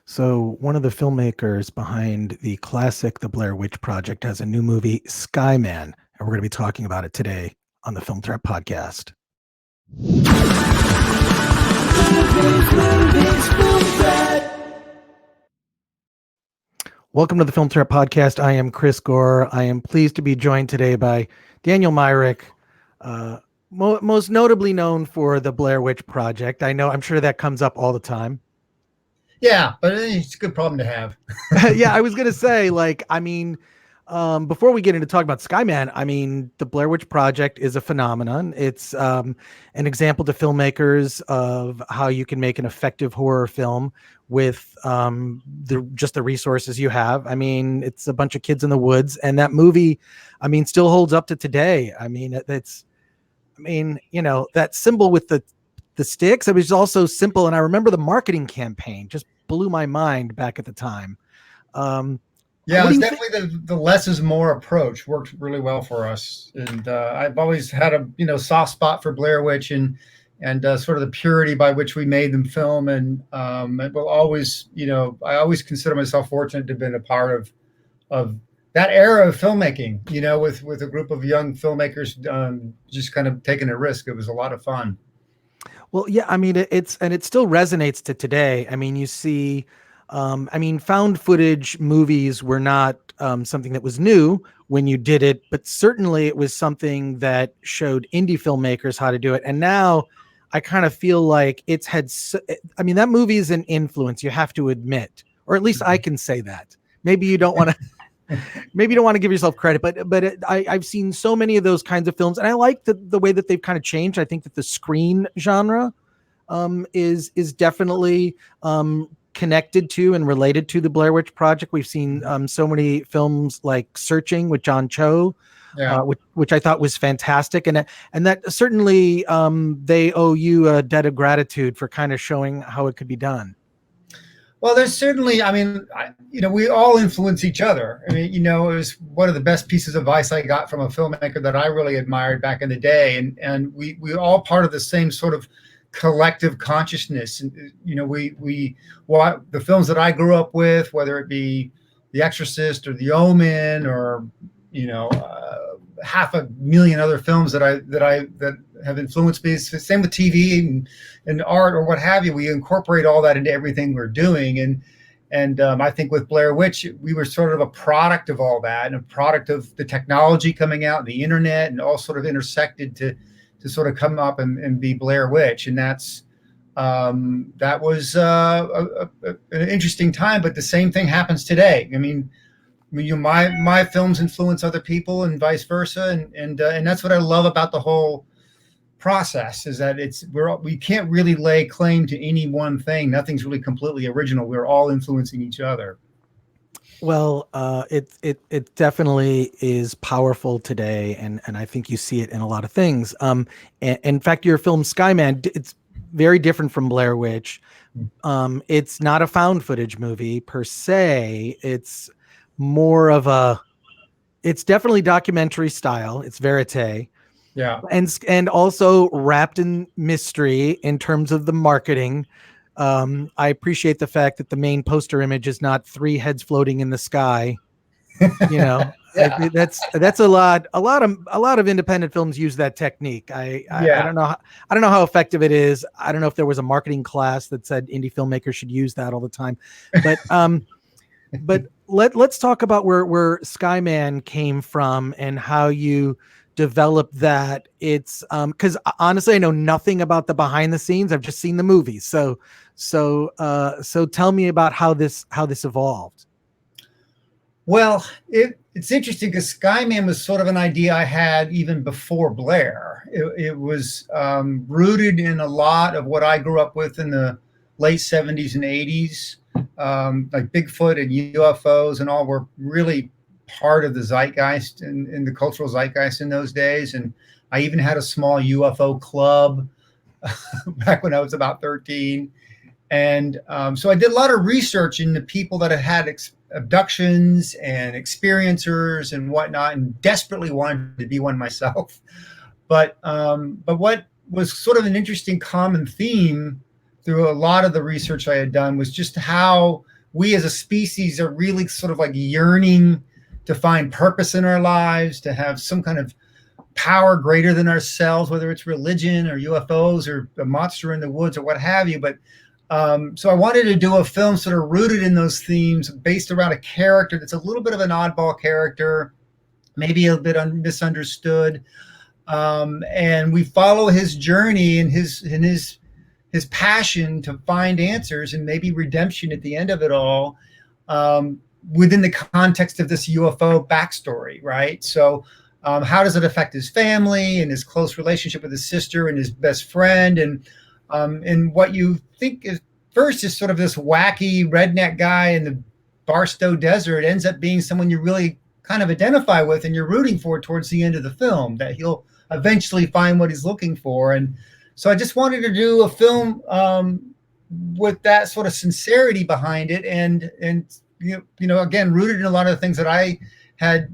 So, one of the filmmakers behind the classic The Blair Witch Project has a new movie, Skyman, and we're going to be talking about it today on the Film Threat Podcast. Welcome to the Film Threat Podcast. I am Chris Gore. I am pleased to be joined today by Daniel Myrick, most notably known for The Blair Witch Project. I'm sure that comes up all the time. Yeah, but it's a good problem to have. Yeah, I was going to say, before we get into talking about Skyman, the Blair Witch Project is a phenomenon. It's an example to filmmakers of how you can make an effective horror film with just the resources you have. It's a bunch of kids in the woods, and that movie, still holds up to today. That symbol with the sticks, it was also simple, and I remember the marketing campaign just blew my mind back at the time. Yeah, it's definitely the less is more approach worked really well for us, and I've always had a soft spot for Blair Witch and sort of the purity by which we made them film, and it will always, I always consider myself fortunate to have been a part of that era of filmmaking, with a group of young filmmakers just kind of taking a risk. It was a lot of fun. Well, yeah, it still resonates to today. You see, found footage movies were not something that was new when you did it, but certainly it was something that showed indie filmmakers how to do it. And now I kind of feel like it's had, that movie is an influence, you have to admit, or at least I can say that. Maybe you don't want to. Maybe you don't want to give yourself credit, but I've seen so many of those kinds of films, and I like the way that they've kind of changed. I think that the screen genre is definitely connected to and related to the Blair Witch Project. We've seen so many films like Searching with John Cho, which I thought was fantastic, and that certainly they owe you a debt of gratitude for kind of showing how it could be done. Well, there's certainly, we all influence each other. It was one of the best pieces of advice I got from a filmmaker that I really admired back in the day. And we're all part of the same sort of collective consciousness. And, the films that I grew up with, whether it be The Exorcist or The Omen or, 500,000 other films that have influenced me. It's the same with TV and art or what have you. We incorporate all that into everything we're doing. And I think with Blair Witch, we were sort of a product of all that, and a product of the technology coming out and the internet, and all sort of intersected to sort of come up and be Blair Witch. And that was an interesting time, but the same thing happens today. My films influence other people and vice versa, and that's what I love about the whole process, is that we can't really lay claim to any one thing. Nothing's really completely original. We're all influencing each other. Well, it definitely is powerful today, and I think you see it in a lot of things. And in fact, your film Skyman, it's very different from Blair Witch. It's not a found footage movie per se. It's more of it's definitely documentary style. It's verite. Yeah. And also wrapped in mystery in terms of the marketing. I appreciate the fact that the main poster image is not three heads floating in the sky. Yeah. That's a lot of independent films use that technique. I don't know how effective it is. I don't know if there was a marketing class that said indie filmmakers should use that all the time, but let's talk about where Skyman came from and how you developed that. It's because honestly, I know nothing about the behind the scenes. I've just seen the movies. So tell me about how this evolved. Well, it's interesting because Skyman was sort of an idea I had even before Blair. It was rooted in a lot of what I grew up with in the late 70s and 80s. Like Bigfoot and UFOs and all were really part of the zeitgeist in the cultural zeitgeist in those days. And I even had a small UFO club back when I was about 13. And so I did a lot of research into people that had abductions and experiencers and whatnot, and desperately wanted to be one myself. But what was sort of an interesting common theme through a lot of the research I had done was just how we as a species are really sort of like yearning to find purpose in our lives, to have some kind of power greater than ourselves, whether it's religion or UFOs or a monster in the woods or what have you. But so I wanted to do a film sort of rooted in those themes, based around a character that's a little bit of an oddball character, maybe a bit misunderstood. And we follow his journey and his passion to find answers and maybe redemption at the end of it all, within the context of this UFO backstory, right? So how does it affect his family and his close relationship with his sister and his best friend? And what you think is first is sort of this wacky redneck guy in the Barstow Desert ends up being someone you really kind of identify with and you're rooting for towards the end of the film, that he'll eventually find what he's looking for. And so I just wanted to do a film with that sort of sincerity behind it, and you know, again, rooted in a lot of the things that I had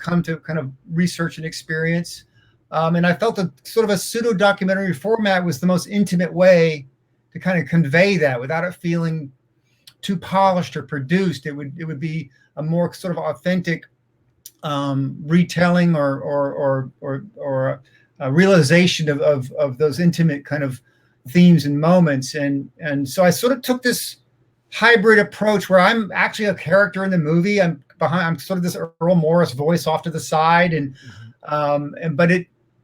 come to kind of research and experience. And I felt that sort of a pseudo documentary format was the most intimate way to kind of convey that without it feeling too polished or produced. It would be a more sort of authentic retelling or a realization of those intimate kind of themes and moments. And so I sort of took this hybrid approach where I'm actually a character in the movie. I'm sort of this Earl Morris voice off to the side,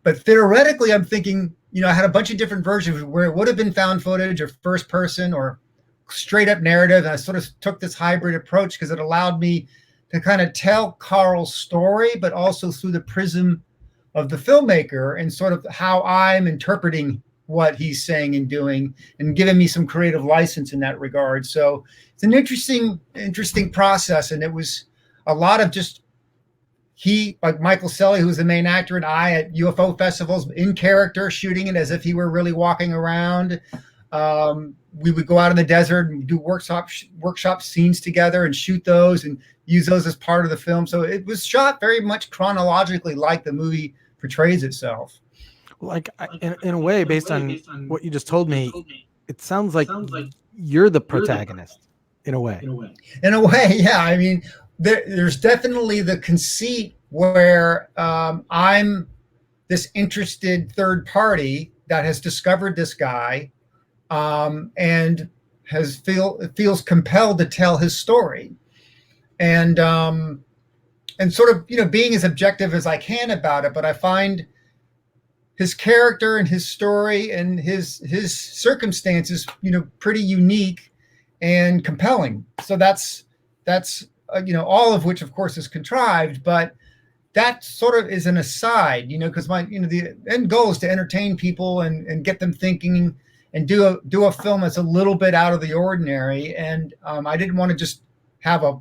but theoretically, I'm thinking, you know, I had a bunch of different versions where it would have been found footage or first person or straight up narrative. And I sort of took this hybrid approach because it allowed me to kind of tell Carl's story, but also through the prism of the filmmaker and sort of how I'm interpreting what he's saying and doing, and giving me some creative license in that regard. So it's an interesting process. And it was a lot of just like Michael Selly, who's the main actor, and I at UFO festivals in character, shooting it as if he were really walking around. We would go out in the desert and do workshop scenes together and shoot those and use those as part of the film. So it was shot very much chronologically like the movie portrays itself. Like in a way, based on what you just told me, it sounds like you're the protagonist in a way. In a way, yeah. I mean, there's definitely the conceit where I'm this interested third party that has discovered this guy and feels compelled to tell his story, and sort of, you know, being as objective as I can about it. But I find his character and his story and his circumstances, you know, pretty unique and compelling. So that's you know, all of which of course is contrived, but that sort of is an aside, you know, because the end goal is to entertain people and get them thinking and do a film that's a little bit out of the ordinary. And I didn't want to just have a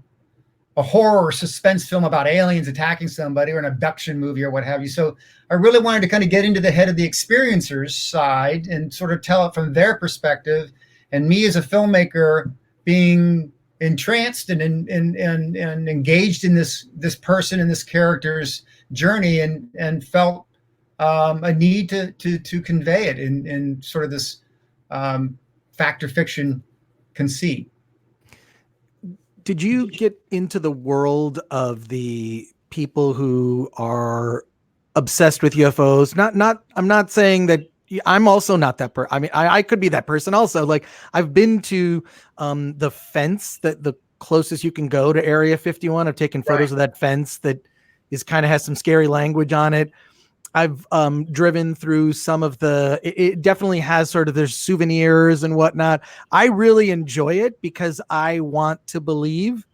horror or suspense film about aliens attacking somebody or an abduction movie or what have you. So I really wanted to kind of get into the head of the experiencer's side and sort of tell it from their perspective, and me as a filmmaker being entranced and engaged in this person and this character's journey, and felt a need to convey it in sort of this fact or fiction conceit. Did you get into the world of the people who are obsessed with UFOs? I'm not saying that. I'm also not that person. I mean, I could be that person also. Like, I've been to the fence, that the closest you can go to Area 51. I've taken photos of that fence that is kind of has some scary language on it. I've driven through some of it definitely has sort of their souvenirs and whatnot. I really enjoy it because I want to believe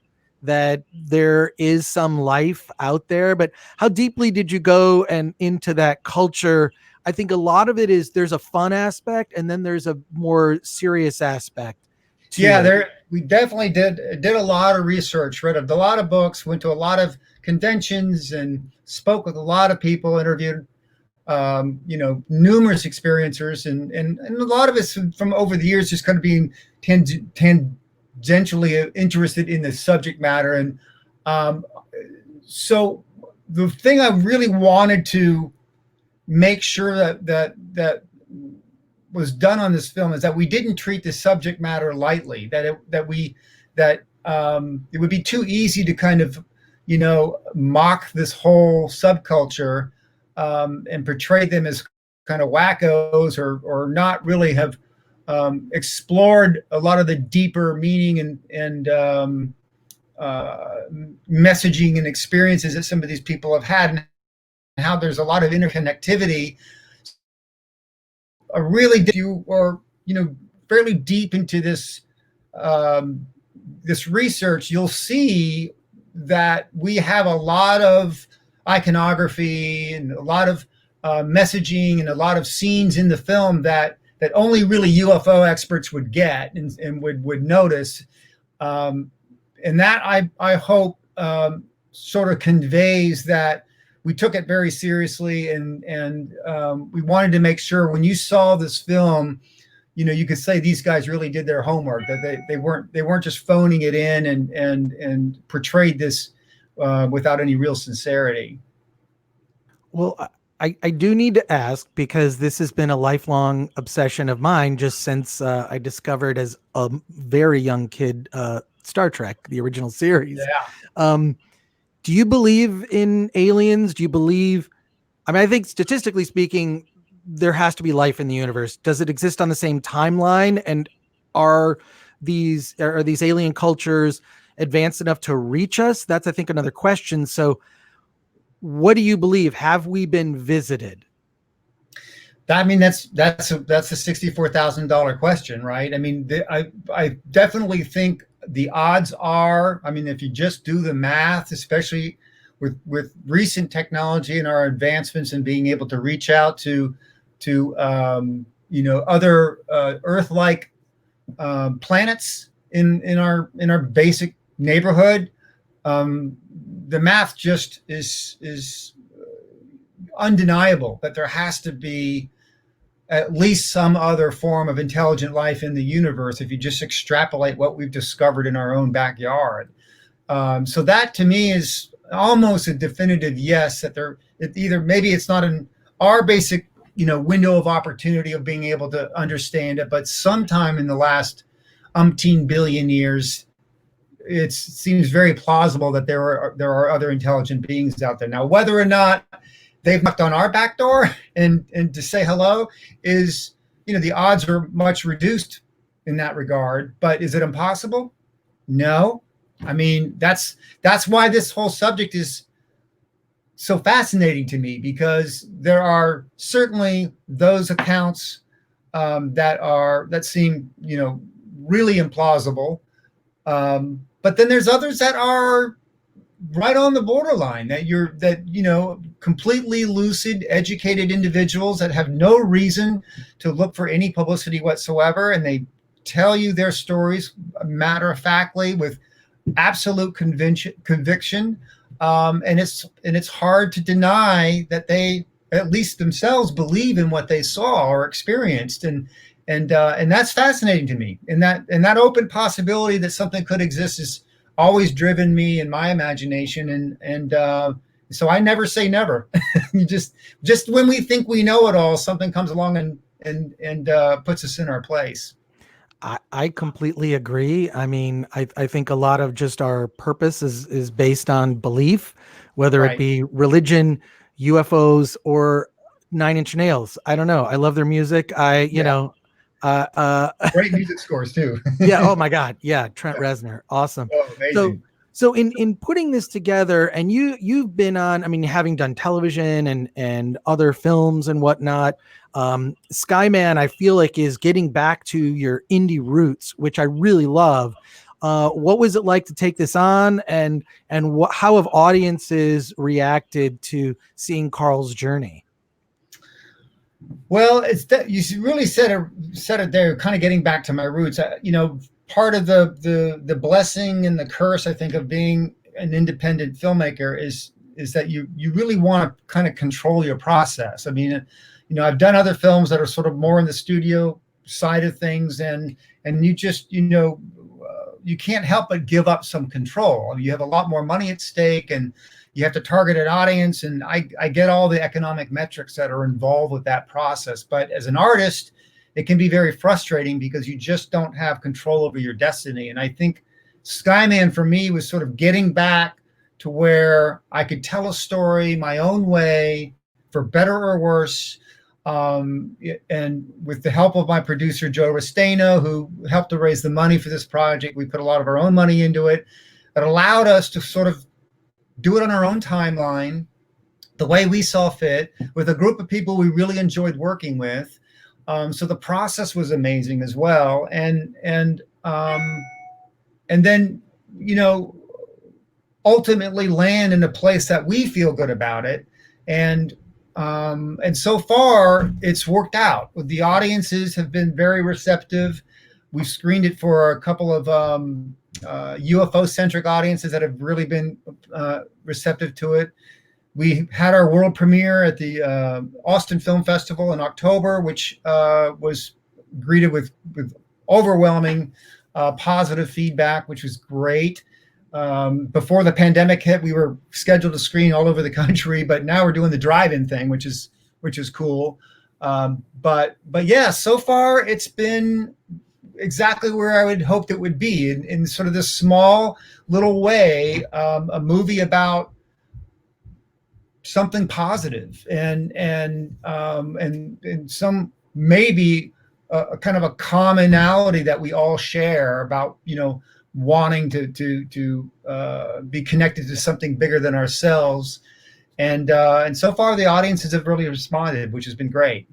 that there is some life out there. But how deeply did you go and into that culture? I think a lot of it is there's a fun aspect, and then there's a more serious aspect. We definitely did a lot of research, read a lot of books, went to a lot of conventions, and spoke with a lot of people, interviewed numerous experiencers, and a lot of it's from over the years just kind of being tangentially interested in the subject matter. And so the thing I really wanted to make sure that was done on this film is that we didn't treat the subject matter lightly, that it would be too easy to kind of, mock this whole subculture, and portray them as kind of wackos, or not really have explored a lot of the deeper meaning and messaging and experiences that some of these people have had, and how there's a lot of interconnectivity. Really, you are, fairly deep into this this research, you'll see that we have a lot of iconography and a lot of messaging and a lot of scenes in the film that only really UFO experts would get and would notice. And that I hope sort of conveys that we took it very seriously, and we wanted to make sure when you saw this film, you could say these guys really did their homework, that they weren't just phoning it in and portrayed this without any real sincerity. Well, I do need to ask, because this has been a lifelong obsession of mine just since I discovered as a very young kid Star Trek, the original series. Yeah. Do you believe in aliens? Do you believe, I think statistically speaking, there has to be life in the universe. Does it exist on the same timeline? And are these alien cultures advanced enough to reach us? That's, I think, another question. So what do you believe? Have we been visited? That's a $64,000 question, right? I definitely think the odds are, if you just do the math, especially with recent technology and our advancements in being able to reach out to other Earth-like planets in our basic neighborhood, the math just is undeniable that there has to be at least some other form of intelligent life in the universe if you just extrapolate what we've discovered in our own backyard. So that to me is almost a definitive yes, that maybe it's not in our basic window of opportunity of being able to understand it, but sometime in the last umpteen billion years, it seems very plausible that there are other intelligent beings out there. Now, whether or not they've knocked on our back door and to say hello is, the odds are much reduced in that regard. But is it impossible? No. That's why this whole subject is so fascinating to me, because there are certainly those accounts that seem, really implausible. But then there's others that are right on the borderline, that completely lucid, educated individuals that have no reason to look for any publicity whatsoever, and they tell you their stories matter-of-factly with absolute conviction. And it's hard to deny that they, at least themselves, believe in what they saw or experienced, and that's fascinating to me. And that open possibility that something could exist has always driven me in my imagination, and so I never say never. You just when we think we know it all, something comes along and puts us in our place. I completely agree. I think a lot of just our purpose is based on belief, whether Right. it be religion, UFOs, or Nine Inch Nails. I don't know. I love their music. Great music scores too. Yeah. Oh my God. Yeah. Trent Reznor. Awesome. Oh, amazing. So in putting this together, and you've been on, having done television and other films and whatnot, Skyman, I feel like, is getting back to your indie roots, which I really love. What was it like to take this on, and how have audiences reacted to seeing Carl's journey? Well, you really said it there, kind of getting back to my roots. Part of the blessing and the curse, I think, of being an independent filmmaker is that you really want to kind of control your process. I've done other films that are sort of more in the studio side of things, and you just you can't help but give up some control. You have a lot more money at stake, and you have to target an audience, and I get all the economic metrics that are involved with that process. But as an artist, it can be very frustrating because you just don't have control over your destiny. And I think Skyman for me was sort of getting back to where I could tell a story my own way, for better or worse. And with the help of my producer, Joe Restaino, who helped to raise the money for this project, we put a lot of our own money into it. It allowed us to sort of do it on our own timeline, the way we saw fit, with a group of people we really enjoyed working with. So the process was amazing as well. And then, you know, ultimately land in a place that we feel good about it. And so far it's worked out. The audiences have been very receptive. We've screened it for a couple of UFO centric audiences that have really been receptive to it. We had our world premiere at the Austin Film Festival in October, which was greeted with overwhelming positive feedback, which was great. Before the pandemic hit, we were scheduled to screen all over the country, but now we're doing the drive-in thing, which is cool. But yeah, so far it's been exactly where I would hoped it would be, in sort of this small little way, a movie about something positive and some maybe a kind of a commonality that we all share about, you know, wanting to be connected to something bigger than ourselves. And so far the audiences have really responded, which has been great.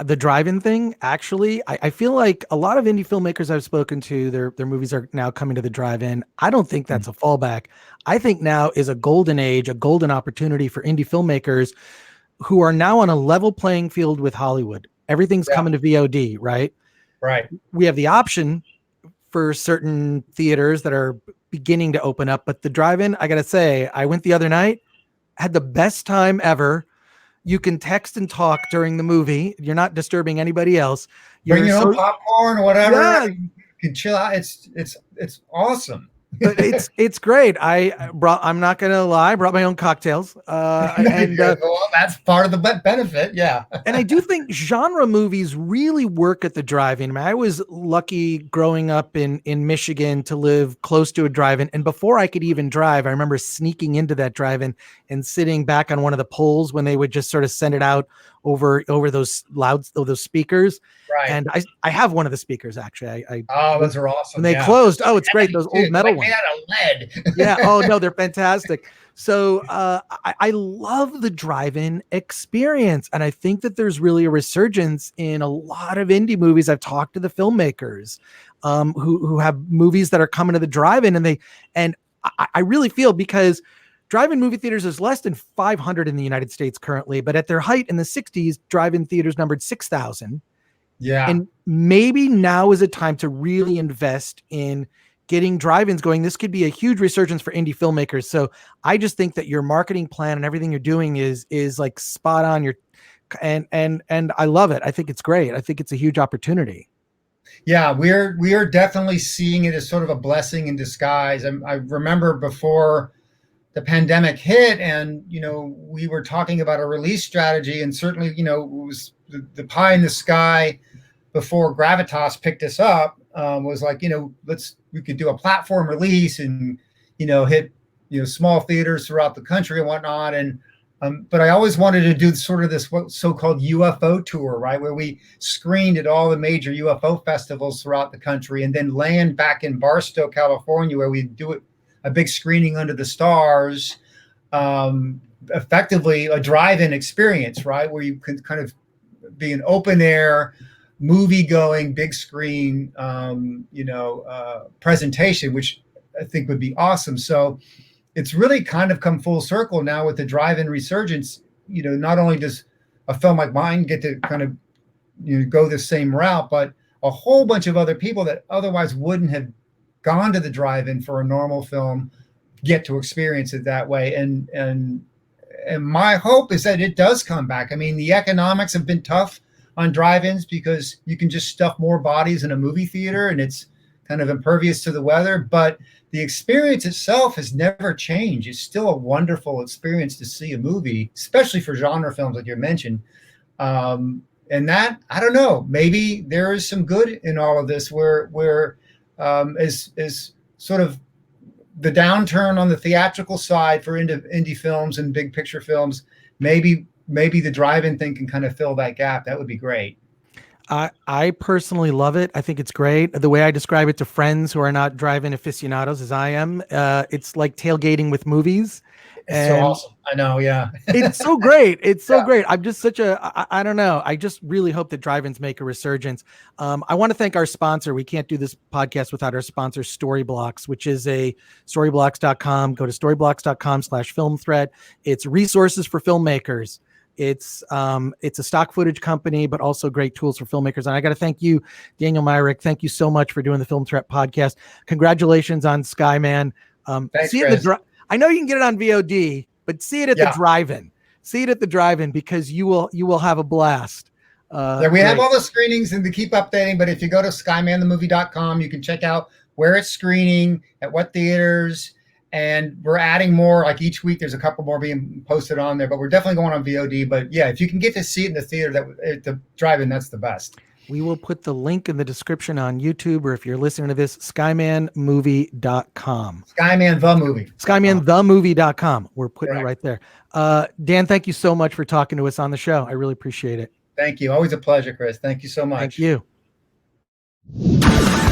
The drive-in thing, actually, I feel like a lot of indie filmmakers I've spoken to, their movies are now coming to the drive-in. I don't think that's a fallback. I think now is a golden age, a golden opportunity for indie filmmakers who are now on a level playing field with Hollywood. Everything's coming to VOD, right? Right. We have the option for certain theaters that are beginning to open up, but the drive-in, I got to say, I went the other night, had the best time ever. You can text and talk during the movie. You're not disturbing anybody else. Bring your own popcorn or whatever. Yeah. You can chill out. It's awesome. But it's great. I'm not gonna lie, I brought my own cocktails. And well, that's part of the benefit. Yeah. And I do think genre movies really work at the drive-in. I mean, I was lucky growing up in Michigan to live close to a drive-in. And before I could even drive, I remember sneaking into that drive-in and sitting back on one of the poles when they would just sort of send it out over those those speakers. Right. And I have one of the speakers, actually. Those are awesome. When they closed, it's great. Those old metal ones. Made out of lead. Yeah. Oh no, they're fantastic. So I love the drive-in experience. And I think that there's really a resurgence in a lot of indie movies. I've talked to the filmmakers who have movies that are coming to the drive-in, and I really feel, because drive-in movie theaters is less than 500 in the United States currently, but at their height in the 60s, drive-in theaters numbered 6,000. Yeah. And maybe now is a time to really invest in getting drive-ins going. This could be a huge resurgence for indie filmmakers. So I just think that your marketing plan and everything you're doing is like spot on. And I love it. I think it's great. I think it's a huge opportunity. Yeah, we are definitely seeing it as sort of a blessing in disguise. I remember before the pandemic hit, and you know, we were talking about a release strategy, and certainly, you know, it was the pie in the sky before Gravitas picked us up. Was like, you know, we could do a platform release and, you know, hit, you know, small theaters throughout the country and whatnot. And but I always wanted to do sort of this so-called UFO tour, right, where we screened at all the major UFO festivals throughout the country, and then land back in Barstow, California, where we do it a big screening under the stars, effectively a drive-in experience, right, where you can kind of be an open air movie going big screen presentation, which I think would be awesome. So it's really kind of come full circle now with the drive-in resurgence. You know, not only does a film like mine get to kind of, you know, go the same route, but a whole bunch of other people that otherwise wouldn't have gone to the drive-in for a normal film get to experience it that way. And my hope is that it does come back. I mean, the economics have been tough on drive-ins because you can just stuff more bodies in a movie theater and it's kind of impervious to the weather, but the experience itself has never changed. It's still a wonderful experience to see a movie, especially for genre films like you mentioned. and that, I don't know, maybe there is some good in all of this, where is sort of the downturn on the theatrical side for indie films and big picture films. Maybe the drive-in thing can kind of fill that gap. That would be great. I personally love it. I think it's great. The way I describe it to friends who are not drive-in aficionados as I am, it's like tailgating with movies. It's so awesome. I know. Yeah. It's so great. It's so great. I'm just I don't know. I just really hope that drive-ins make a resurgence. I want to thank our sponsor. We can't do this podcast without our sponsor, Storyblocks, which is a storyblocks.com. Go to storyblocks.com/film threat. It's resources for filmmakers. It's a stock footage company, but also great tools for filmmakers. And I got to thank you, Daniel Myrick. Thank you so much for doing the Film Threat podcast. Congratulations on Skyman. Thanks, see it I know you can get it on VOD, but see it at the drive-in. See it at the drive-in, because you will have a blast. We have all the screenings and to keep updating. But if you go to SkymanTheMovie.com, you can check out where it's screening, at what theaters, and we're adding more. Like each week, there's a couple more being posted on there. But we're definitely going on VOD. But yeah, if you can get to see it in the theater, at the drive-in, that's the best. We will put the link in the description on YouTube, or if you're listening to this, SkymanTheMovie.com. Skyman the Movie. SkymanTheMovie.com. We're putting it right there. Dan, thank you so much for talking to us on the show. I really appreciate it. Thank you. Always a pleasure, Chris. Thank you so much. Thank you.